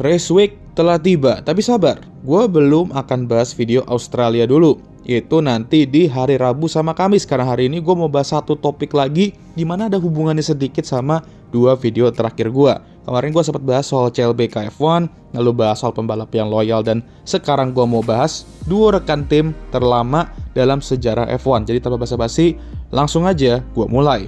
Race Week telah tiba, tapi sabar, gue belum akan bahas video Australia dulu. Yaitu nanti di hari Rabu sama Kamis, karena hari ini gue mau bahas satu topik lagi dimana ada hubungannya sedikit sama dua video terakhir gue. Kemarin gue sempat bahas soal CLBK F1, lalu bahas soal pembalap yang loyal, dan sekarang gue mau bahas dua rekan tim terlama dalam sejarah F1. Jadi tanpa basa-basi, langsung aja gue mulai.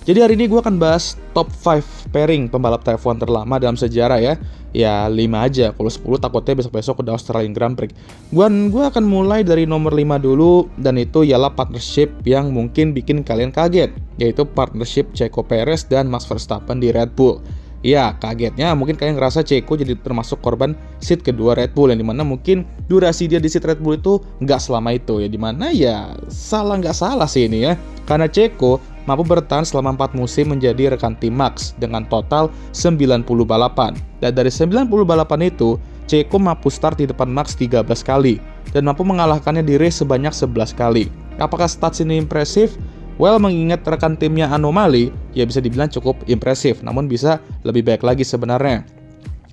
Jadi hari ini gue akan bahas top 5 pairing pembalap F1 terlama dalam sejarah ya. Ya 5 aja, kalau 10 takutnya besok-besok udah Australian Grand Prix. Gue akan mulai dari nomor 5 dulu, dan itu ialah partnership yang mungkin bikin kalian kaget, yaitu partnership Checo Perez dan Max Verstappen di Red Bull. Ya, kagetnya mungkin kalian ngerasa Checo jadi termasuk korban seat kedua Red Bull, yang dimana mungkin durasi dia di seat Red Bull itu nggak selama itu ya, dimana ya nggak salah sih ini ya, karena Checo mampu bertahan selama 4 musim menjadi rekan tim Max dengan total 90 balapan. Dan dari 90 balapan itu, Checo mampu start di depan Max 13 kali dan mampu mengalahkannya di race sebanyak 11 kali. Apakah stats ini impresif? Well, mengingat rekan timnya anomali, ya bisa dibilang cukup impresif, namun bisa lebih baik lagi sebenarnya.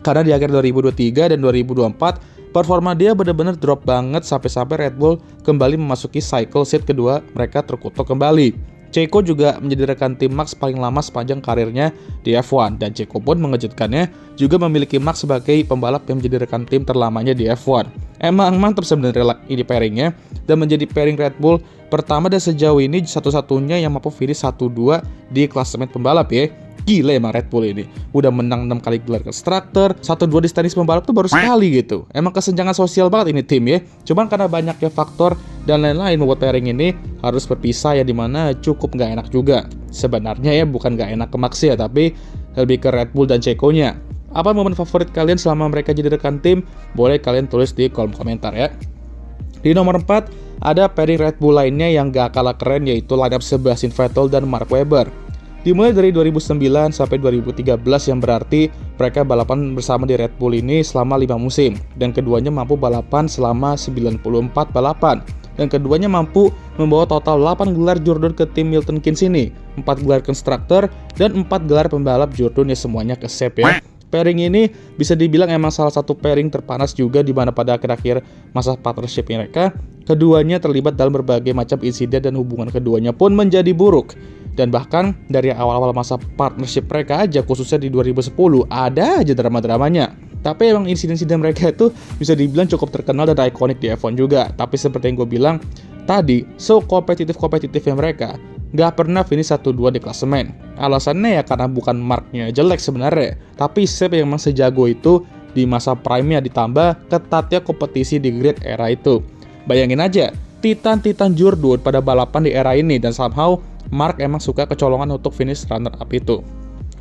Karena di akhir 2023 dan 2024, performa dia benar-benar drop banget sampai-sampai Red Bull kembali memasuki cycle seat kedua, mereka terkutuk kembali. Checo juga menjadi rekan tim Max paling lama sepanjang karirnya di F1, dan Checo pun mengejutkannya juga memiliki Max sebagai pembalap yang menjadi rekan tim terlamanya di F1. Emang mantap sebenarnya ini pairingnya, dan menjadi pairing Red Bull pertama dan sejauh ini satu-satunya yang mampu finish 1-2 di klasemen pembalap ya. Gila emang Red Bull ini. Udah menang 6 kali gelar konstruktor, 1-2 di statis pembalap tuh baru sekali gitu. Emang kesenjangan sosial banget ini tim ya. Cuman karena banyaknya faktor dan lain-lain membuat pairing ini harus berpisah ya, dimana cukup nggak enak juga. Sebenarnya ya bukan nggak enak ke Max ya, tapi lebih ke Red Bull dan Checo-nya. Apa momen favorit kalian selama mereka jadi rekan tim? Boleh kalian tulis di kolom komentar ya. Di nomor 4, ada pairing Red Bull lainnya yang gak kalah keren, yaitu lineup Sebastian Vettel dan Mark Webber. Dimulai dari 2009 sampai 2013, yang berarti mereka balapan bersama di Red Bull ini selama 5 musim, dan keduanya mampu balapan selama 94 balapan, dan keduanya mampu membawa total 8 gelar Jordan ke tim Milton Keynes ini, 4 gelar konstruktor dan 4 gelar pembalap Jordan, ya semuanya ke save ya. Pairing ini bisa dibilang emang salah satu pairing terpanas juga, di mana pada akhir-akhir masa partnership mereka, keduanya terlibat dalam berbagai macam insiden dan hubungan keduanya pun menjadi buruk. Dan bahkan dari awal-awal masa partnership mereka aja, khususnya di 2010, ada aja drama-dramanya. Tapi emang insiden-insiden mereka itu bisa dibilang cukup terkenal dan ikonik di F1 juga. Tapi seperti yang gue bilang tadi, kompetitif-kompetitifnya mereka nggak pernah finish 1-2 di klasemen. Alasannya ya karena bukan marknya jelek sebenarnya, tapi Seb yang emang sejago itu di masa prime-nya, ditambah ketatnya kompetisi di grid era itu. Bayangin aja, Titan Jordan pada balapan di era ini, dan somehow Mark emang suka kecolongan untuk finish runner up itu.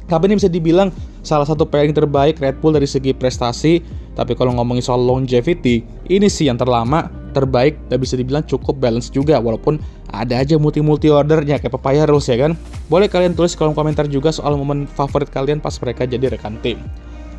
Tapi ini bisa dibilang salah satu pairing terbaik Red Bull dari segi prestasi. Tapi kalau ngomongin soal longevity, ini sih yang terlama, terbaik, dan bisa dibilang cukup balance juga, walaupun ada aja multi ordernya kayak Papaya Rules ya kan. Boleh kalian tulis kolom komentar juga soal momen favorit kalian pas mereka jadi rekan tim.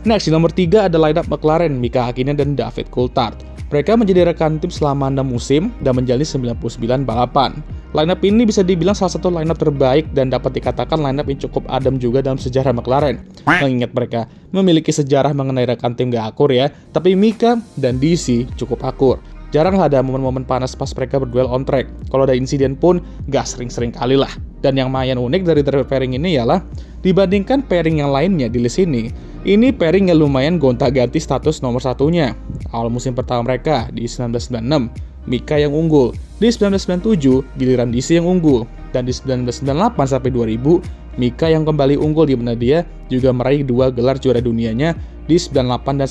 Next, di nomor 3 ada lineup McLaren, Mika Hakkinen dan David Coulthard. Mereka menjadi rekan tim selama 6 musim dan menjalani 99 balapan. Lineup ini bisa dibilang salah satu lineup terbaik dan dapat dikatakan lineup yang cukup adem juga dalam sejarah McLaren. Mengingat mereka memiliki sejarah mengenai rekan tim gak akur ya, tapi Mika dan DC cukup akur. Jaranglah ada momen-momen panas pas mereka berduel on track. Kalau ada insiden pun gak sering-sering kali lah. Dan yang lumayan unik dari pairing ini ialah, dibandingkan pairing yang lainnya di list ini pairing yang lumayan gonta-ganti status nomor satunya. Awal musim pertama mereka di 1996, Mika yang unggul. Di 1997, giliran DC yang unggul. Dan di 1998 sampai 2000, Mika yang kembali unggul, di mana dia juga meraih 2 gelar juara dunianya di 98 dan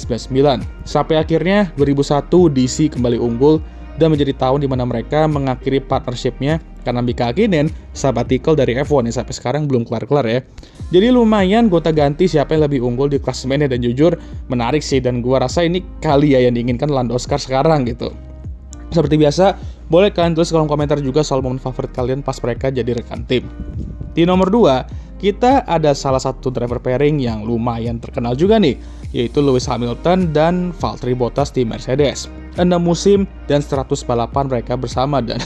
99. Sampai akhirnya 2001 DC kembali unggul dan menjadi tahun di mana mereka mengakhiri partnership-nya karena Mika Hakkinen sabbatical dari F1 yang sampai sekarang belum kelar-kelar ya. Jadi lumayan gonta-ganti siapa yang lebih unggul di klasemennya, dan jujur menarik sih, dan gua rasa ini kali ya yang diinginkan Lando Oscar sekarang gitu. Seperti biasa, boleh kalian tulis kolom komentar juga soal momen favorit kalian pas mereka jadi rekan tim. Di nomor 2, kita ada salah satu driver pairing yang lumayan terkenal juga nih, yaitu Lewis Hamilton dan Valtteri Bottas di Mercedes. 6 musim, dan 100 balapan mereka bersama. Dan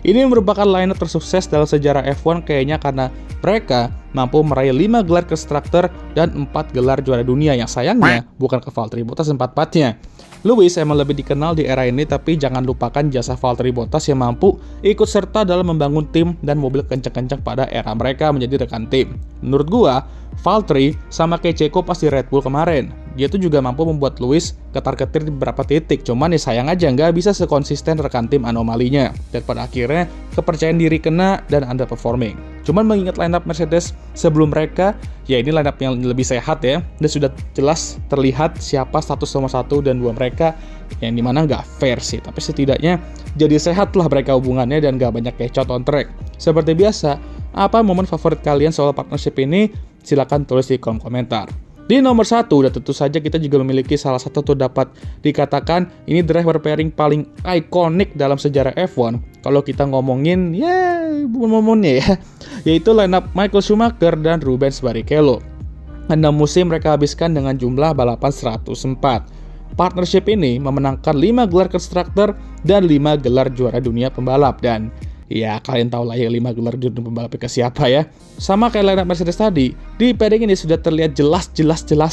ini merupakan lineup tersukses dalam sejarah F1 kayaknya karena mereka mampu meraih 5 gelar konstruktor dan 4 gelar juara dunia, yang sayangnya bukan ke Valtteri Bottas 4-4-nya. Lewis emang lebih dikenal di era ini, tapi jangan lupakan jasa Valtteri Bottas yang mampu ikut serta dalam membangun tim dan mobil kencang-kencang pada era mereka menjadi rekan tim. Menurut gua, Valtteri sama kayak Checo pas di Red Bull kemarin. Dia tuh juga mampu membuat Lewis ketar-ketir di beberapa titik, cuman ya sayang aja nggak bisa sekonsisten rekan tim anomalinya. Dan pada akhirnya, kepercayaan diri kena dan underperforming. Cuman mengingat lineup Mercedes sebelum mereka, ya ini lineup yang lebih sehat ya, dan sudah jelas terlihat siapa status nomor 1 dan 2 mereka, yang dimana nggak fair sih, tapi setidaknya jadi sehat lah mereka hubungannya dan nggak banyak kecot on track. Seperti biasa, apa momen favorit kalian soal partnership ini? Silahkan tulis di kolom komentar. Di nomor 1, dan tentu saja kita juga memiliki salah satu tuh dapat dikatakan ini driver pairing paling ikonik dalam sejarah F1. Kalau kita ngomongin, ya momennya ya, yaitu lineup Michael Schumacher dan Rubens Barrichello. 6 musim mereka habiskan dengan jumlah balapan 104. Partnership ini memenangkan 5 gelar konstruktor dan 5 gelar juara dunia pembalap. Dan ya, kalian tahu lah ya 5 gelar juara pembalap ke siapa ya. Sama kayak lineup Mercedes tadi, di pairing ini sudah terlihat jelas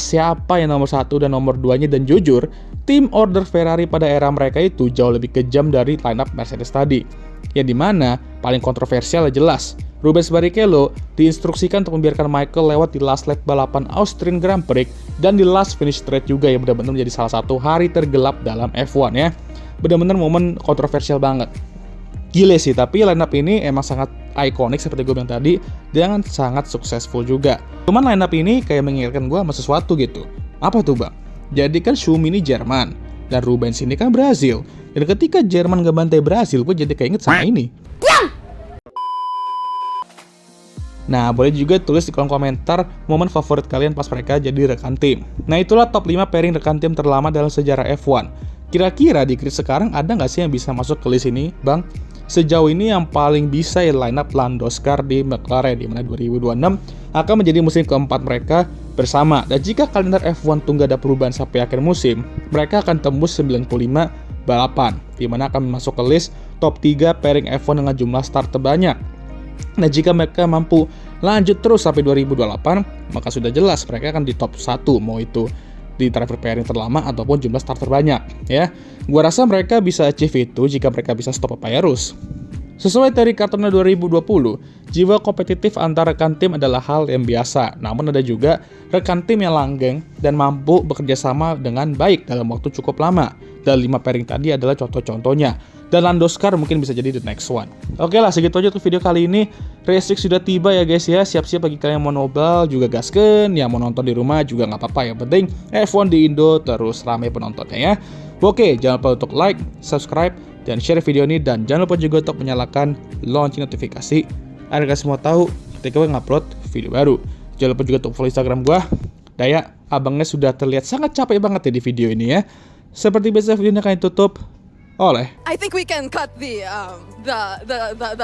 siapa yang nomor 1 dan nomor 2-nya. Dan jujur, tim order Ferrari pada era mereka itu jauh lebih kejam dari lineup Mercedes tadi. Yang dimana paling kontroversial jelas, Rubens Barrichello diinstruksikan untuk membiarkan Michael lewat di last lap balapan Austrian Grand Prix dan di last finish straight juga, yang benar-benar menjadi salah satu hari tergelap dalam F1 ya. Benar-benar momen kontroversial banget. Gile sih, tapi lineup ini emang sangat ikonik seperti gue bilang tadi, dan sangat successful juga. Cuman lineup ini kayak mengingatkan gue sama sesuatu gitu. Apa tuh bang? Jadi kan Schumi ini Jerman, dan Rubens ini kan Brazil. Dan ketika Jerman ngebantai Brazil, gue jadi keinget sama ini. Nah, boleh juga tulis di kolom komentar momen favorit kalian pas mereka jadi rekan tim. Nah, itulah top 5 pairing rekan tim terlama dalam sejarah F1. Kira-kira di grid sekarang ada nggak sih yang bisa masuk ke list ini, bang? Sejauh ini yang paling bisa ya lineup Lando Scar di McLaren, di mana 2026 akan menjadi musim keempat mereka bersama. Dan jika kalender F1 tuh nggak ada perubahan sampai akhir musim, mereka akan tembus 95 balapan, di mana akan masuk ke list top 3 pairing F1 dengan jumlah start terbanyak. Nah, jika mereka mampu lanjut terus sampai 2028, maka sudah jelas mereka akan di top 1, mau itu di driver pairing terlama ataupun jumlah start terbanyak ya. Gua rasa mereka bisa achieve itu jika mereka bisa stop Papayarus. Sesuai dari kartunya 2020, jiwa kompetitif antara rekan tim adalah hal yang biasa. Namun ada juga rekan tim yang langgeng dan mampu bekerja sama dengan baik dalam waktu cukup lama. Dan 5 pairing tadi adalah contoh-contohnya. Dan Lando Scar mungkin bisa jadi the next one. Oke lah, segitu aja tuh video kali ini. Race Week sudah tiba ya guys ya. Siap-siap bagi kalian yang mau nobar juga gasken. Yang mau nonton di rumah juga nggak apa-apa. Yang penting F1 di Indo terus ramai penontonnya ya. Oke, jangan lupa untuk like, subscribe, dan share video ini. Dan jangan lupa juga untuk menyalakan lonceng notifikasi agar kalian semua tahu ketika gue ngupload video baru. Jangan lupa juga untuk follow Instagram gue. Daya, abangnya sudah terlihat sangat capek banget ya di video ini ya. Seperti biasa, video ini akan ditutup oleh I think we can cut the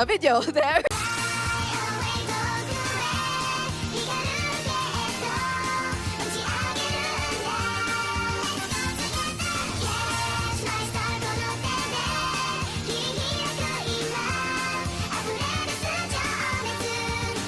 video there.